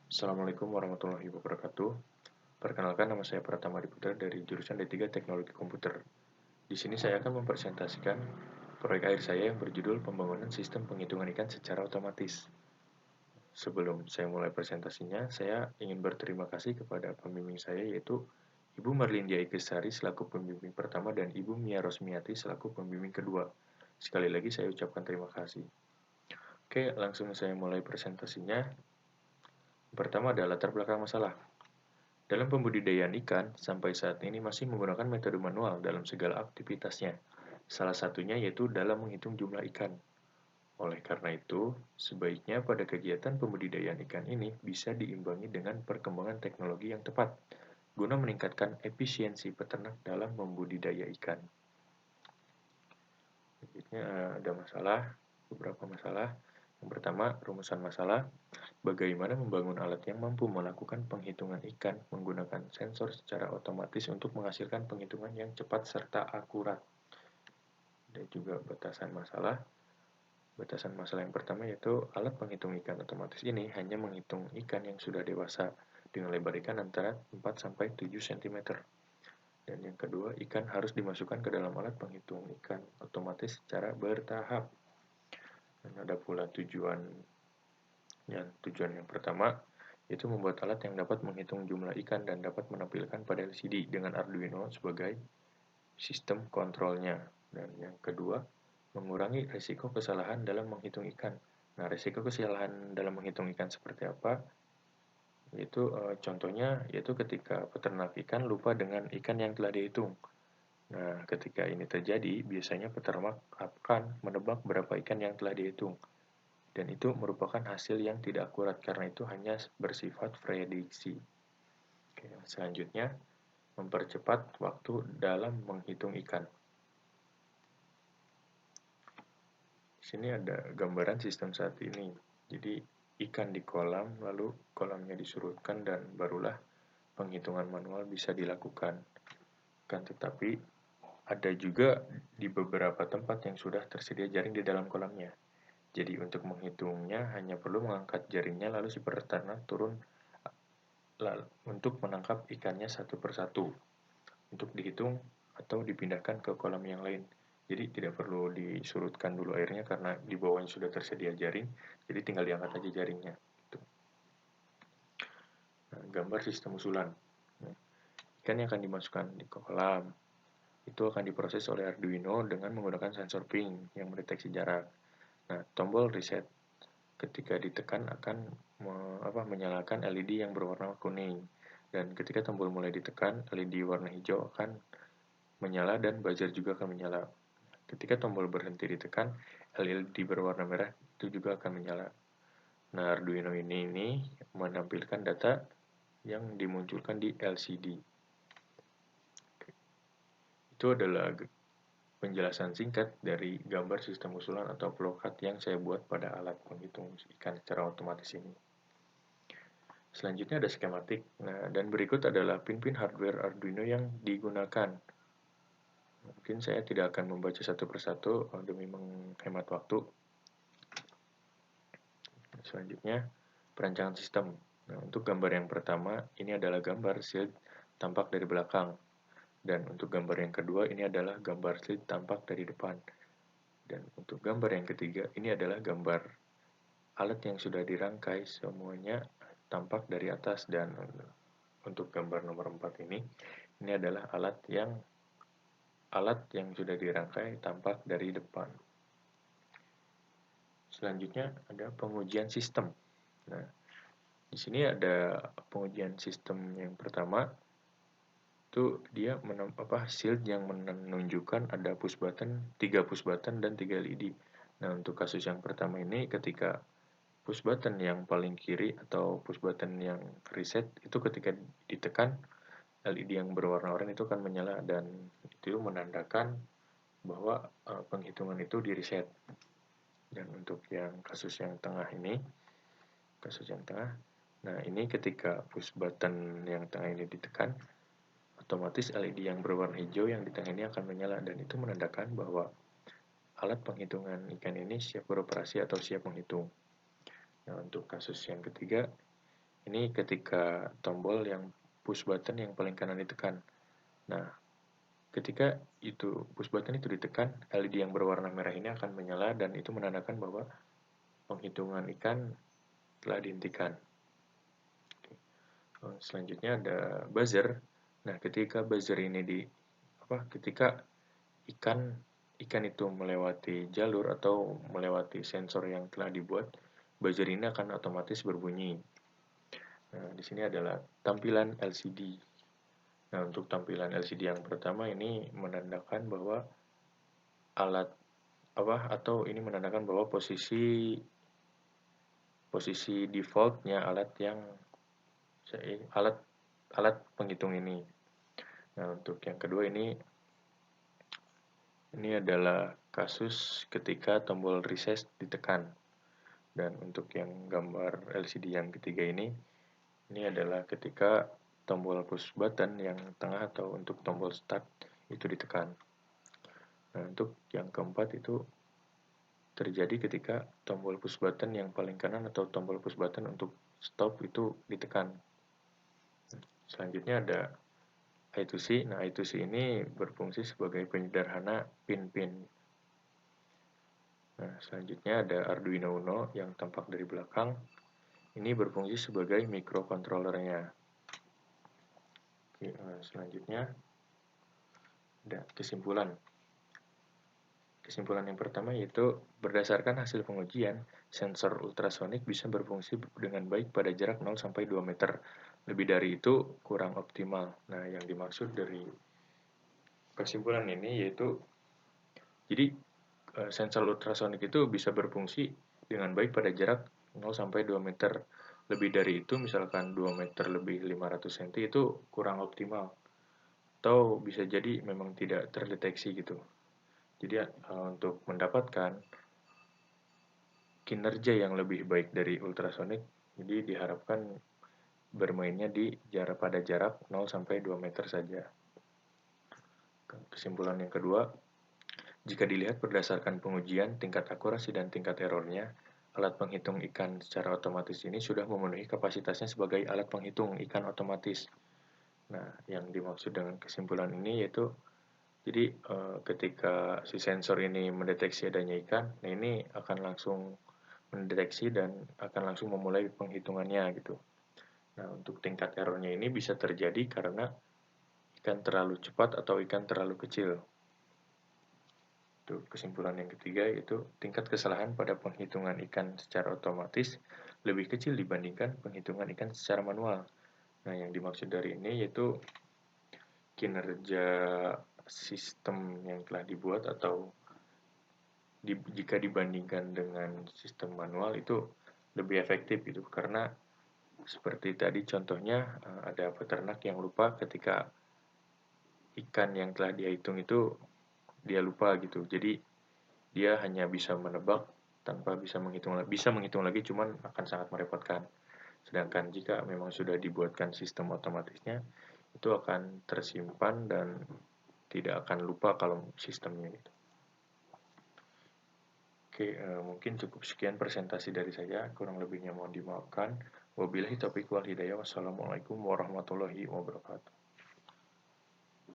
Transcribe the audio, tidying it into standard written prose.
Assalamualaikum warahmatullahi wabarakatuh. Perkenalkan, nama saya Pratama Diputra dari jurusan D3 Teknologi Komputer. Di sini saya akan mempresentasikan proyek akhir saya yang berjudul Pembangunan Sistem Penghitungan Ikan Secara Otomatis. Sebelum saya mulai presentasinya, saya ingin berterima kasih kepada pembimbing saya, yaitu Ibu Marlindia Ikesari selaku pembimbing pertama dan Ibu Mia Rosmiati selaku pembimbing kedua. Sekali lagi saya ucapkan terima kasih. Oke, langsung saya mulai presentasinya. Pertama adalah latar belakang masalah. Dalam pembudidayaan ikan, sampai saat ini masih menggunakan metode manual dalam segala aktivitasnya. Salah satunya yaitu dalam menghitung jumlah ikan. Oleh karena itu, sebaiknya pada kegiatan pembudidayaan ikan ini bisa diimbangi dengan perkembangan teknologi yang tepat, guna meningkatkan efisiensi peternak dalam membudidaya ikan. Selanjutnya ada beberapa masalah. Yang pertama, rumusan masalah. Bagaimana membangun alat yang mampu melakukan penghitungan ikan menggunakan sensor secara otomatis untuk menghasilkan penghitungan yang cepat serta akurat. Dan juga batasan masalah. Batasan masalah yang pertama yaitu alat penghitung ikan otomatis ini hanya menghitung ikan yang sudah dewasa dengan lebar ikan antara 4-7 cm. Dan yang kedua, ikan harus dimasukkan ke dalam alat penghitung ikan otomatis secara bertahap. Dan ada pula tujuan yang pertama, yaitu membuat alat yang dapat menghitung jumlah ikan dan dapat menampilkan pada LCD dengan Arduino sebagai sistem kontrolnya. Dan yang kedua, mengurangi risiko kesalahan dalam menghitung ikan. Nah, risiko kesalahan dalam menghitung ikan seperti apa? Yaitu contohnya yaitu ketika peternak ikan lupa dengan ikan yang telah dihitung. Nah, ketika ini terjadi, biasanya peternak akan menebak berapa ikan yang telah dihitung. Dan itu merupakan hasil yang tidak akurat karena itu hanya bersifat prediksi. Oke, selanjutnya, mempercepat waktu dalam menghitung ikan. Di sini ada gambaran sistem saat ini. Jadi, ikan di kolam, lalu kolamnya disurutkan dan barulah penghitungan manual bisa dilakukan. Kan tetapi ada juga di beberapa tempat yang sudah tersedia jaring di dalam kolamnya. Jadi untuk menghitungnya hanya perlu mengangkat jaringnya lalu si peternak turun untuk menangkap ikannya satu persatu untuk dihitung atau dipindahkan ke kolam yang lain. Jadi tidak perlu disurutkan dulu airnya karena di bawahnya sudah tersedia jaring, jadi tinggal diangkat aja jaringnya. Gitu. Nah, gambar sistem usulan. Nah, ikan yang akan dimasukkan di kolam itu akan diproses oleh Arduino dengan menggunakan sensor ping yang mendeteksi jarak. Nah, tombol reset ketika ditekan akan menyalakan LED yang berwarna kuning. Dan ketika tombol mulai ditekan, LED warna hijau akan menyala dan buzzer juga akan menyala. Ketika tombol berhenti ditekan, LED berwarna merah itu juga akan menyala. Nah, Arduino ini menampilkan data yang dimunculkan di LCD. Itu adalah penjelasan singkat dari gambar sistem usulan atau flowchart yang saya buat pada alat penghitung ikan secara otomatis ini. Selanjutnya ada skematik. Nah, dan berikut adalah pin-pin hardware Arduino yang digunakan. Mungkin saya tidak akan membaca satu persatu demi menghemat waktu. Selanjutnya, perancangan sistem. Nah, untuk gambar yang pertama, ini adalah gambar shield tampak dari belakang. Dan untuk gambar yang kedua, ini adalah gambar shield tampak dari depan. Dan untuk gambar yang ketiga, ini adalah gambar alat yang sudah dirangkai semuanya tampak dari atas. Dan untuk gambar nomor 4 ini adalah alat yang sudah dirangkai tampak dari depan. Selanjutnya ada pengujian sistem. Nah, di sini ada pengujian sistem yang pertama, itu dia shield yang menunjukkan ada push button, 3 push button dan 3 LED. Nah, untuk kasus yang pertama ini ketika push button yang paling kiri atau push button yang reset itu ketika ditekan LED yang berwarna oranye itu akan menyala dan itu menandakan bahwa penghitungan itu di reset. Dan untuk yang kasus yang tengah, nah ini ketika push button yang tengah ini ditekan, otomatis LED yang berwarna hijau yang di tengah ini akan menyala dan itu menandakan bahwa alat penghitungan ikan ini siap beroperasi atau siap menghitung. Nah, untuk kasus yang ketiga, Ini ketika tombol yang push button yang paling kanan ditekan. Nah, ketika itu push button itu ditekan, LED yang berwarna merah ini akan menyala dan itu menandakan bahwa penghitungan ikan telah dihentikan. Selanjutnya ada buzzer. Nah, ketika buzzer ini ketika ikan ikan itu melewati jalur atau melewati sensor yang telah dibuat, buzzer ini akan otomatis berbunyi. Nah, di sini adalah tampilan LCD. Nah, untuk tampilan LCD yang pertama ini menandakan bahwa alat atau ini menandakan bahwa posisi defaultnya alat alat penghitung ini. Nah, untuk yang kedua ini adalah kasus ketika tombol reset ditekan. Dan untuk yang gambar LCD yang ketiga ini adalah ketika tombol push button yang tengah atau untuk tombol start itu ditekan. Nah, untuk yang keempat itu terjadi ketika tombol push button yang paling kanan atau tombol push button untuk stop itu ditekan. Selanjutnya ada I2C. Nah, I2C ini berfungsi sebagai penyederhana pin-pin. Nah, selanjutnya ada Arduino Uno yang tampak dari belakang. Ini berfungsi sebagai microcontrollernya. Oke, selanjutnya ada kesimpulan. Kesimpulan yang pertama yaitu berdasarkan hasil pengujian, sensor ultrasonik bisa berfungsi dengan baik pada jarak 0 sampai 2 meter. Lebih dari itu kurang optimal. Nah, yang dimaksud dari kesimpulan ini yaitu jadi sensor ultrasonik itu bisa berfungsi dengan baik pada jarak 0 sampai 2 meter. Lebih dari itu misalkan 2 meter lebih 500 cm itu kurang optimal. Atau bisa jadi memang tidak terdeteksi gitu. Jadi untuk mendapatkan kinerja yang lebih baik dari ultrasonik, jadi diharapkan bermainnya pada jarak 0 sampai 2 meter saja. Kesimpulan yang kedua, jika dilihat berdasarkan pengujian, tingkat akurasi dan tingkat errornya, alat penghitung ikan secara otomatis ini sudah memenuhi kapasitasnya sebagai alat penghitung ikan otomatis. Nah, yang dimaksud dengan kesimpulan ini yaitu jadi ketika si sensor ini mendeteksi adanya ikan, nah ini akan langsung mendeteksi dan akan langsung memulai penghitungannya gitu. Nah, untuk tingkat errornya ini bisa terjadi karena ikan terlalu cepat atau ikan terlalu kecil. Itu kesimpulan yang ketiga yaitu tingkat kesalahan pada penghitungan ikan secara otomatis lebih kecil dibandingkan penghitungan ikan secara manual. Nah, yang dimaksud dari ini yaitu kinerja sistem yang telah dibuat atau jika dibandingkan dengan sistem manual itu lebih efektif gitu karena seperti tadi contohnya ada peternak yang lupa ketika ikan yang telah dia hitung itu dia lupa gitu. Jadi dia hanya bisa menebak tanpa bisa menghitung lagi cuman akan sangat merepotkan. Sedangkan jika memang sudah dibuatkan sistem otomatisnya itu akan tersimpan dan tidak akan lupa kalau sistemnya gitu. Oke, mungkin cukup sekian presentasi dari saya, kurang lebihnya mohon dimaafkan. Wabillahi taufiq wal hidayah. Wassalamualaikum warahmatullahi wabarakatuh.